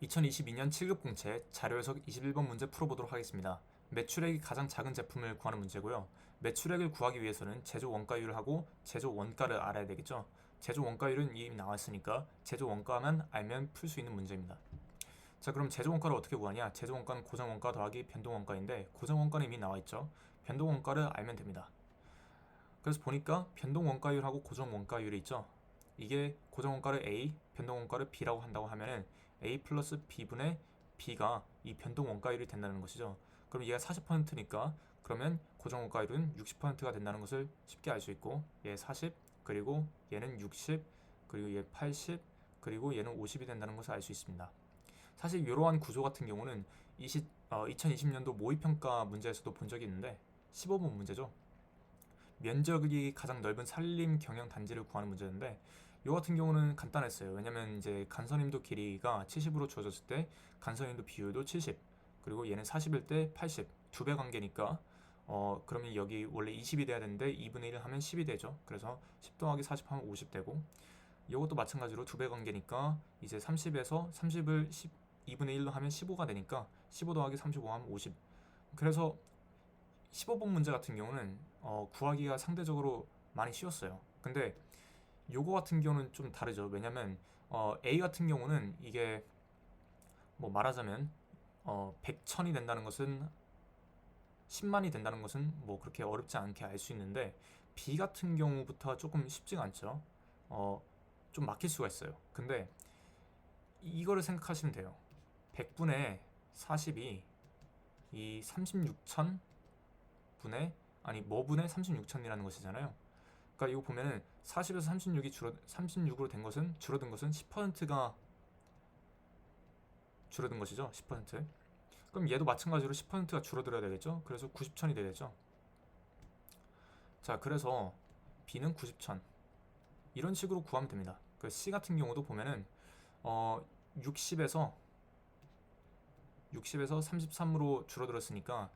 2022년 7급 공채 자료 해석 21번 문제 풀어보도록 하겠습니다. 매출액이 가장 작은 제품을 구하는 문제고요. 매출액을 구하기 위해서는 제조 원가율을 하고 제조 원가를 알아야 되겠죠. 제조 원가율은 이미 나왔으니까 제조 원가만 알면 풀 수 있는 문제입니다. 자, 그럼 제조 원가를 어떻게 구하냐? 제조 원가는 고정 원가 더하기 변동 원가인데 고정 원가는 이미 나와 있죠. 변동 원가를 알면 됩니다. 그래서 보니까 변동 원가율하고 고정 원가율이 있죠. 이게 고정 원가를 A, 변동 원가를 B라고 한다고 하면은 A 플러스 B분의 B가 이 변동 원가율이 된다는 것이죠. 그럼 얘가 40%니까 그러면 고정 원가율은 60%가 된다는 것을 쉽게 알 수 있고, 얘 40, 그리고 얘는 60, 그리고 얘 80, 그리고 얘는 50이 된다는 것을 알 수 있습니다. 사실 이러한 구조 같은 경우는 2020년도 모의평가 문제에서도 본 적이 있는데 15번 문제죠. 면적이 가장 넓은 산림 경영 단지를 구하는 문제인데 이 같은 경우는 간단했어요. 왜냐면 이제 간선임도 길이가 70으로 주어졌을 때 간선임도 비율도 70, 그리고 얘는 40일 때 80, 두 배 관계니까 그러면 여기 원래 20이 돼야 되는데 2분의 1 하면 10이 되죠. 그래서 10 더하기 40 하면 50 되고, 이것도 마찬가지로 두 배 관계니까 이제 30에서 30을 2분의 1로 하면 15가 되니까 15 더하기 35 하면 50. 그래서 15번 문제 같은 경우는 구하기가 상대적으로 많이 쉬웠어요. 근데 요거 같은 경우는 좀 다르죠. 왜냐면 A 같은 경우는 이게 뭐 말하자면 100천이 된다는 것은 10만이 된다는 것은 뭐 그렇게 어렵지 않게 알 수 있는데 B 같은 경우부터 조금 쉽지가 않죠. 좀 막힐 수가 있어요. 근데 이거를 생각하시면 돼요. 100분의 40이 이 36천 분의 아니 뭐분의 36천이라는 것이잖아요. 그러니까 이거 보면은 40에서 36으로 된 것은 줄어든 것은 10%가 줄어든 것이죠. 10%. 그럼 얘도 마찬가지로 10%가 줄어들어야 되겠죠. 그래서 90천이 되겠죠. 자, 그래서 B는 90천 이런 식으로 구하면 됩니다. 그 C 같은 경우도 보면은 60에서 33으로 줄어들었으니까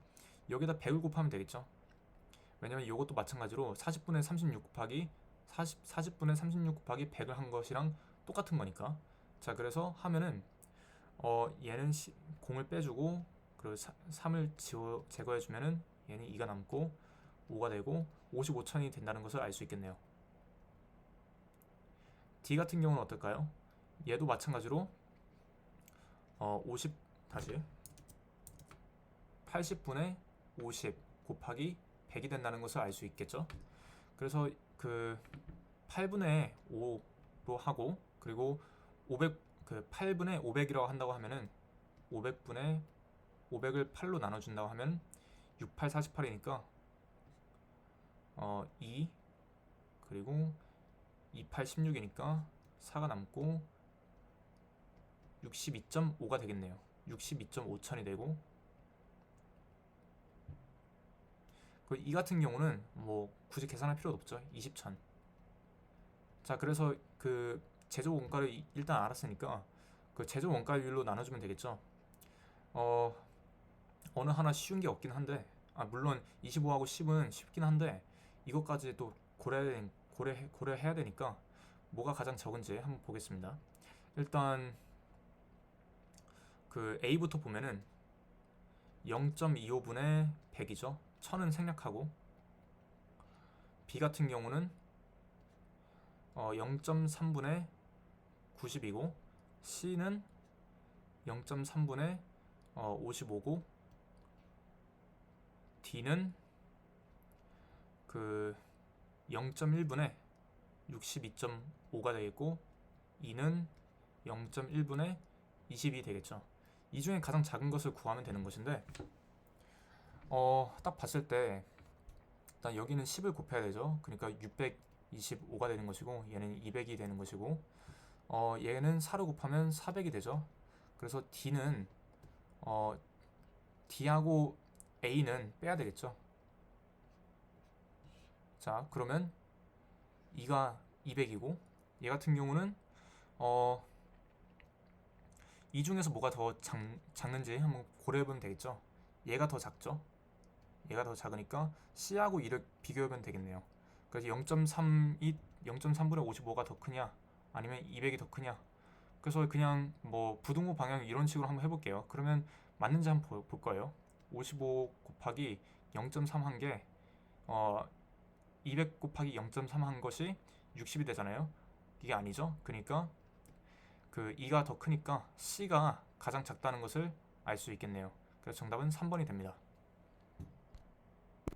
여기다 100을 곱하면 되겠죠. 왜냐면 이것도 마찬가지로 40분의 36 곱하기 40분의 36 곱하기 100을 한 것이랑 똑같은 거니까. 자, 그래서 하면은 얘는 0을 빼주고 그리고 3을 제거해주면은 얘는 2가 남고 5가 되고 55천이 된다는 것을 알 수 있겠네요. D 같은 경우는 어떨까요? 얘도 마찬가지로 50 다시 80분의 50 곱하기 100이 된다는 것을 알 수 있겠죠. 그래서 그 8분의 5로 하고, 그리고 500 그 8분의 500이라고 한다고 하면은 500분의 500을 8로 나눠준다고 하면 6, 8, 48이니까 2 그리고 2, 8, 16이니까 4가 남고 62.5가 되겠네요. 62.5천이 되고, 이 같은 경우는 뭐 굳이 계산할 필요도 없죠. 20천. 자, 그래서 그 제조 원가를 일단 알았으니까 그 제조 원가율로 나눠주면 되겠죠. 어느 하나 쉬운 게 없긴 한데, 물론 25하고 10은 쉽긴 한데 이것까지 또 고려해야 되니까 뭐가 가장 적은지 한번 보겠습니다. 일단 그 A부터 보면은 0.25분의 100이죠. 1000은 생략하고, B 같은 경우는 0.3분의 90이고, C는 0.3분의 55고, D는 그 0.1분의 62.5가 되겠고, E는 0.1분의 20이 되겠죠. 이 중에 가장 작은 것을 구하면 되는 것인데, 딱 봤을 때 일단 여기는 10을 곱해야 되죠. 그러니까 625가 되는 것이고, 얘는 200이 되는 것이고, 얘는 4를 곱하면 400이 되죠. 그래서 D는 D하고 A는 빼야 되겠죠. 자, 그러면 2가 200이고, 얘 같은 경우는 이 중에서 뭐가 더 작는지 한번 고려해보면 되겠죠. 얘가 더 작죠. 얘가 더 작으니까 C하고 2를 비교해보면 되겠네요. 그래서 0.3분의 55가 더 크냐 아니면 200이 더 크냐. 그래서 그냥 뭐 부등호 방향 이런 식으로 한번 해볼게요. 그러면 맞는지 한번 볼 거예요. 55 곱하기 0.3 한 게 200 곱하기 0.3 한 것이 60이 되잖아요. 이게 아니죠. 그러니까 그 2가 더 크니까 C가 가장 작다는 것을 알 수 있겠네요. 그래서 정답은 3번이 됩니다.